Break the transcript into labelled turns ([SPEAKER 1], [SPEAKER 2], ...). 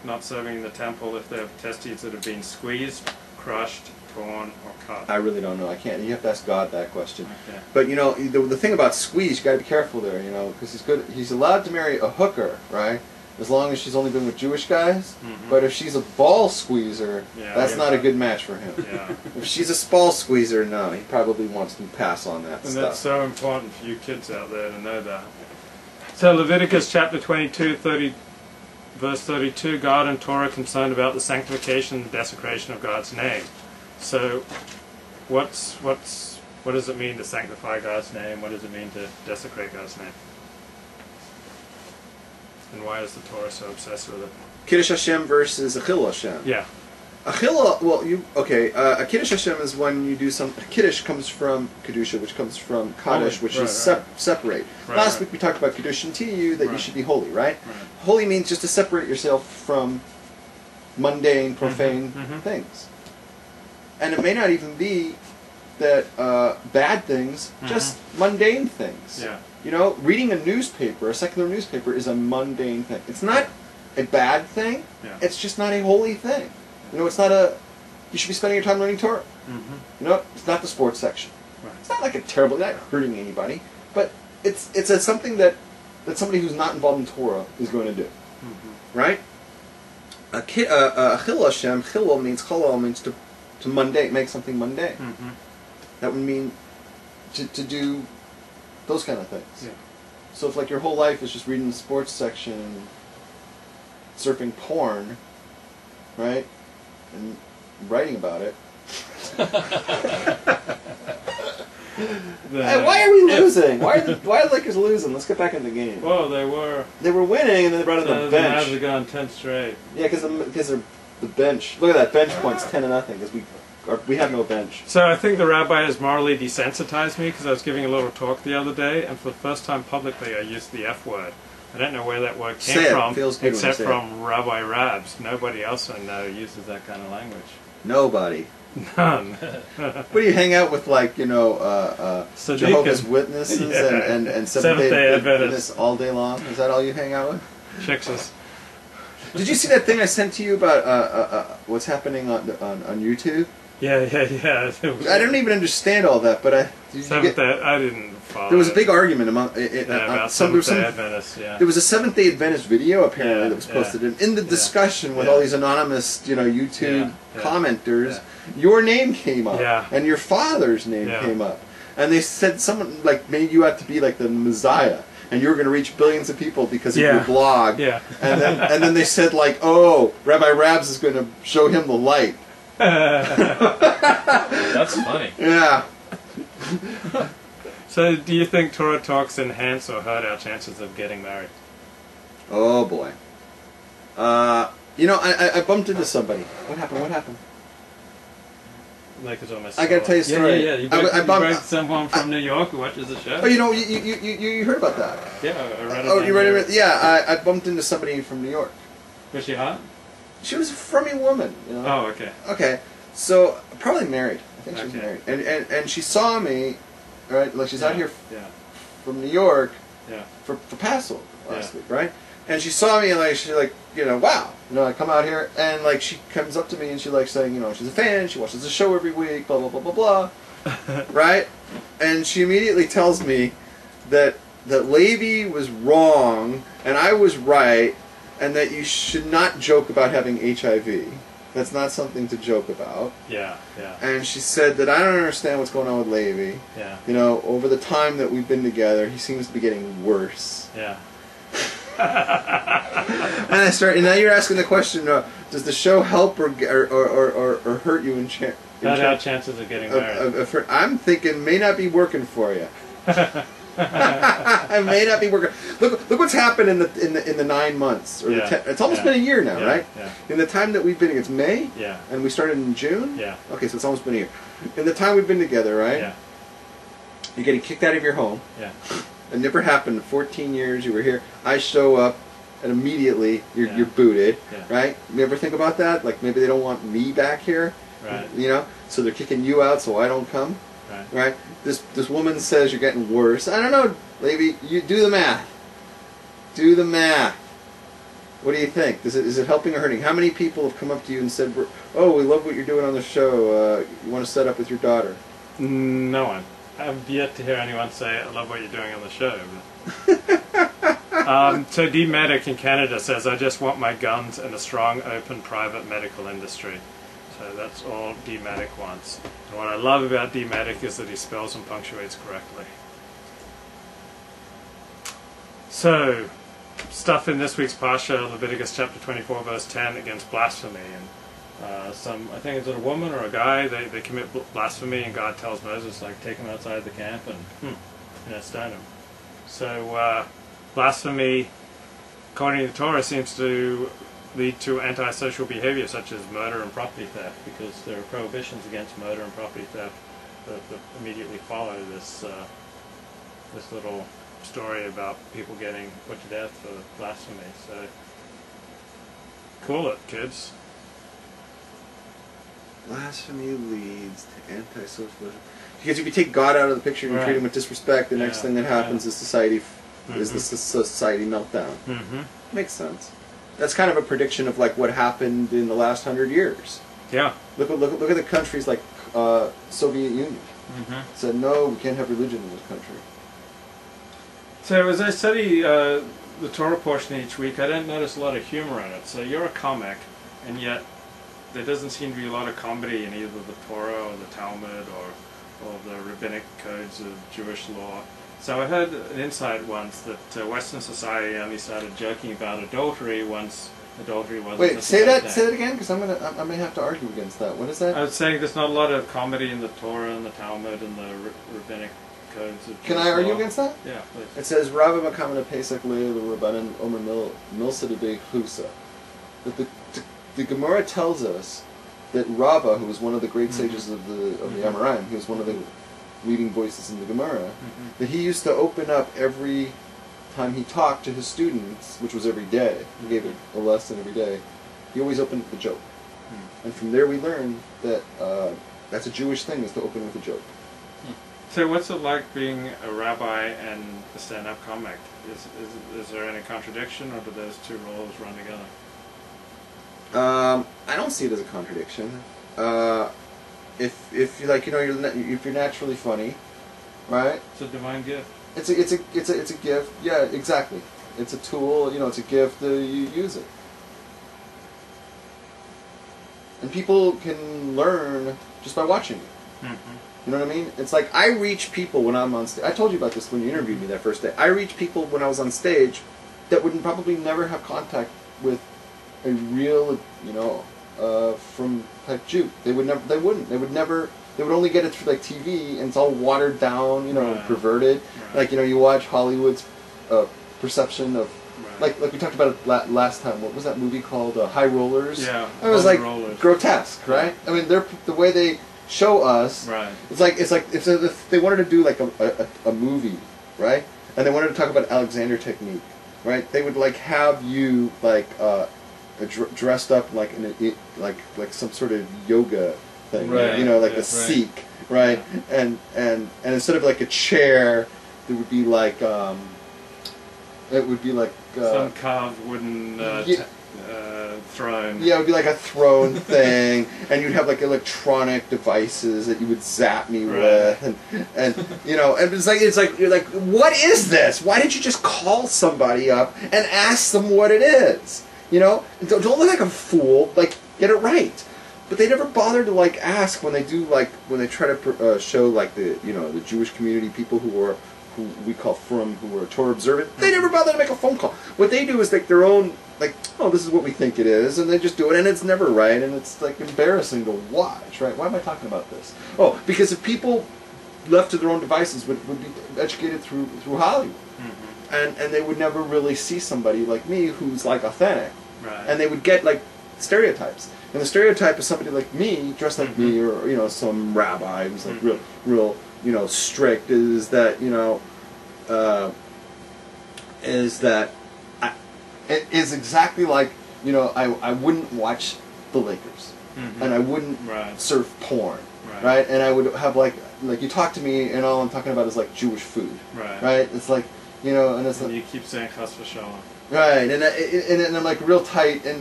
[SPEAKER 1] not serving in the temple if they have testes that have been squeezed, crushed, torn, or cut?
[SPEAKER 2] I really don't know. I can't. You have to ask God that question.
[SPEAKER 1] Okay.
[SPEAKER 2] But you know, the thing about squeeze, you got to be careful there. You know, because he's allowed to marry a hooker, right? As long as she's only been with Jewish guys.
[SPEAKER 1] Mm-hmm.
[SPEAKER 2] But if she's a ball squeezer, that's not a good match for him.
[SPEAKER 1] Yeah.
[SPEAKER 2] If she's a ball squeezer, no, he probably wants to pass on that
[SPEAKER 1] And
[SPEAKER 2] stuff.
[SPEAKER 1] that's so important for you kids out there to know that. So Leviticus chapter 22, verse 32, God and Torah are concerned about the sanctification and desecration of God's name. So what does it mean to sanctify God's name? What does it mean to desecrate God's name? And why is the Torah so obsessed with it?
[SPEAKER 2] Kiddush Hashem versus Achil Hashem.
[SPEAKER 1] Yeah.
[SPEAKER 2] Achila, well, a Kiddush Hashem is when you do some. Kiddush comes from Kedusha, which comes from Kaddish, which is separate. Last week we talked about Kiddush and Tiyu, that you should be holy, right? Holy means just to separate yourself from mundane, profane things. And it may not even be that bad things, just mundane things.
[SPEAKER 1] Yeah.
[SPEAKER 2] You know, reading a newspaper, a secular newspaper, is a mundane thing. It's not a bad thing.
[SPEAKER 1] Yeah.
[SPEAKER 2] It's just not a holy thing. You know, it's not a. You should be spending your time learning Torah. You know, it's not the sports section.
[SPEAKER 1] Right.
[SPEAKER 2] It's not like a terrible, not hurting anybody, but it's something that somebody who's not involved in Torah is going to do, right? Achil Hashem, chilul means chalal means to mundane, make something mundane. That would mean to do those kind of things.
[SPEAKER 1] Yeah.
[SPEAKER 2] So if like your whole life is just reading the sports section, surfing porn, right, and writing about it. Hey, why are we losing? Why are the Lakers losing? Let's get back in the game.
[SPEAKER 1] Well, they were.
[SPEAKER 2] They were winning, and then they brought in the bench.
[SPEAKER 1] They have gone 10 straight.
[SPEAKER 2] Yeah, because they're the bench. Look at that bench points, 10-0, because we have no bench.
[SPEAKER 1] So I think the rabbi has morally desensitized me because I was giving a little talk the other day, and for the first time publicly, I used the F word. I don't know where that word came from, except from Rabbi Rabs. Nobody else I know uses that kind of language.
[SPEAKER 2] Nobody.
[SPEAKER 1] None.
[SPEAKER 2] What do you hang out with, like, you know, Jehovah's Witnesses and Seventh-day Adventists all day long? Is that all you hang out with?
[SPEAKER 1] Chixes.
[SPEAKER 2] Did you see that thing I sent to you about what's happening on YouTube?
[SPEAKER 1] Yeah.
[SPEAKER 2] I don't even understand all that, but I
[SPEAKER 1] didn't follow.
[SPEAKER 2] There was a big argument among
[SPEAKER 1] about Seventh-day Adventists. Yeah.
[SPEAKER 2] There was a Seventh-day Adventist video apparently that was posted in the discussion with all these anonymous, you know, YouTube commenters. Yeah. Your name came up, and your father's name came up, and they said someone like made you out to be like the Messiah. And you were going to reach billions of people because of your blog. Yeah. And then they said, like, oh, Rabbi Rabs is going to show him the light.
[SPEAKER 3] That's funny.
[SPEAKER 2] Yeah.
[SPEAKER 1] So do you think Torah talks enhance or hurt our chances of getting married?
[SPEAKER 2] Oh, boy. You know, I bumped into somebody. What happened?
[SPEAKER 1] Like it's almost.
[SPEAKER 2] I gotta tell you a story.
[SPEAKER 1] Yeah. You bumped someone from New York who watches the show.
[SPEAKER 2] Oh, you know, you heard about that?
[SPEAKER 1] Yeah, I read it.
[SPEAKER 2] Oh, you read it? Yeah, I bumped into somebody from New York.
[SPEAKER 1] Was she hot?
[SPEAKER 2] She was a frummy woman. You know?
[SPEAKER 1] Oh, okay.
[SPEAKER 2] Okay, so probably married. I think she was married, and she saw me, right? Like she's out here from New York for Passover last week, right? And she saw me and like she's like, you know, wow, you know, I come out here and like she comes up to me and she like saying, you know, she's a fan, she watches the show every week, blah blah blah blah blah, right? And she immediately tells me that Levi was wrong and I was right, and that you should not joke about having HIV. That's not something to joke about.
[SPEAKER 1] Yeah.
[SPEAKER 2] And she said that I don't understand what's going on with Levi.
[SPEAKER 1] Yeah.
[SPEAKER 2] You know, over the time that we've been together, he seems to be getting worse.
[SPEAKER 1] Yeah.
[SPEAKER 2] And I start. And now you're asking the question: does the show help or hurt you in
[SPEAKER 1] our chances of getting married?
[SPEAKER 2] I'm thinking may not be working for you. It may not be working. Look what's happened in the 9 months or it's almost been a year now, right?
[SPEAKER 1] Yeah.
[SPEAKER 2] In the time that we've been, it's May.
[SPEAKER 1] Yeah.
[SPEAKER 2] And we started in June.
[SPEAKER 1] Yeah.
[SPEAKER 2] Okay, so it's almost been a year. In the time we've been together, right?
[SPEAKER 1] Yeah.
[SPEAKER 2] You're getting kicked out of your home.
[SPEAKER 1] Yeah.
[SPEAKER 2] It never happened in 14 years you were here. I show up, and immediately you're booted, right? You ever think about that? Like maybe they don't want me back here,
[SPEAKER 1] right?
[SPEAKER 2] You know, so they're kicking you out so I don't come, right? This woman says you're getting worse. I don't know, Levi. You do the math. Do the math. What do you think? Is it helping or hurting? How many people have come up to you and said, "Oh, we love what you're doing on the show. You want to set up with your daughter"?
[SPEAKER 1] No one. I've yet to hear anyone say, "I love what you're doing on the show." So D-Medic in Canada says, "I just want my guns and a strong, open, private medical industry." So that's all D-Medic wants. And what I love about D-Medic is that he spells and punctuates correctly. So, stuff in this week's Parsha, Leviticus chapter 24, verse 10, against blasphemy. And I think it's a woman or a guy, they commit blasphemy, and God tells Moses, like, take them outside the camp and stone them. So, blasphemy, according to the Torah, seems to lead to antisocial behavior such as murder and property theft, because there are prohibitions against murder and property theft that immediately follow this little story about people getting put to death for blasphemy. So, cool it, kids.
[SPEAKER 2] Blasphemy leads to antisocial. Because if you take God out of the picture and you treat him with disrespect, the next thing that happens is society meltdown. Makes sense. That's kind of a prediction of like what happened in the last 100 years.
[SPEAKER 1] Yeah.
[SPEAKER 2] Look at the countries like Soviet Union. Said no, we can't have religion in this country.
[SPEAKER 1] So as I study the Torah portion each week, I don't notice a lot of humor in it. So you're a comic, and yet there doesn't seem to be a lot of comedy in either the Torah or the Talmud or the rabbinic codes of Jewish law. So I heard an insight once that Western society only started joking about adultery once adultery wasn't.
[SPEAKER 2] Wait, say that again, because I may have to argue against that. What is that?
[SPEAKER 1] I was saying there's not a lot of comedy in the Torah and the Talmud and the rabbinic codes of Jewish
[SPEAKER 2] Can I argue
[SPEAKER 1] law.
[SPEAKER 2] against that?
[SPEAKER 1] Yeah, please.
[SPEAKER 2] It says Rabbi Makamana Pesach Leil Rabbanan Omer Milsa de Husa. That the Gemara tells us that Rabbah, who was one of the great sages of the Amoraim, he was one of the leading voices in the Gemara, that he used to open up every time he talked to his students, which was every day. He gave a lesson every day. He always opened with a joke, and from there we learn that that's a Jewish thing, is to open with a joke.
[SPEAKER 1] So what's it like being a rabbi and a stand-up comic? Is there any contradiction, or do those two roles run together?
[SPEAKER 2] I don't see it as a contradiction. If you like, if you're naturally funny, right?
[SPEAKER 1] It's a divine gift.
[SPEAKER 2] It's a gift. Yeah, exactly. It's a tool. It's a gift. You use it, and people can learn just by watching it. You know what I mean? It's like I reach people when I'm on stage. I told you about this when you interviewed me that first day. I reach people when I was on stage that would probably never have contact with a real, from type Jew. They would only get it through like TV, and it's all watered down, perverted. Right. Like, you watch Hollywood's perception of, like we talked about it last time. What was that movie called? High Rollers.
[SPEAKER 1] Yeah.
[SPEAKER 2] It was like grotesque, right? I mean, the way they show us. Right. It's like if they wanted to do like a movie, right? And they wanted to talk about Alexander technique, right? They would like have you like dressed up like in like some sort of yoga thing, right? Like a Sikh, right? Yeah. And instead of like a chair, there would be like
[SPEAKER 1] some carved wooden throne.
[SPEAKER 2] Yeah, it would be like a throne thing, and you'd have like electronic devices that you would zap me with, and and it's like you're like, what is this? Why didn't you just call somebody up and ask them what it is? Don't look like a fool. Like, get it right. But they never bother to like ask when they do, like when they try to show like the the Jewish community, people who we call frum, who are Torah observant. They never bother to make a phone call. What they do is like their own, like, oh, this is what we think it is, and they just do it, and it's never right, and it's like embarrassing to watch, right? Why am I talking about this? Oh, because if people left to their own devices would be educated through Hollywood, and they would never really see somebody like me who's like authentic, and they would get like stereotypes. And the stereotype is somebody like me, dressed like me, or some rabbi who's like real strict. Is that it is exactly like I wouldn't watch the Lakers, and I wouldn't surf porn, right? And I would have like you talk to me, and all I'm talking about is like Jewish food, right? It's like and it's
[SPEAKER 1] and you keep saying chas v'shalom.
[SPEAKER 2] Right, and I'm like real tight, and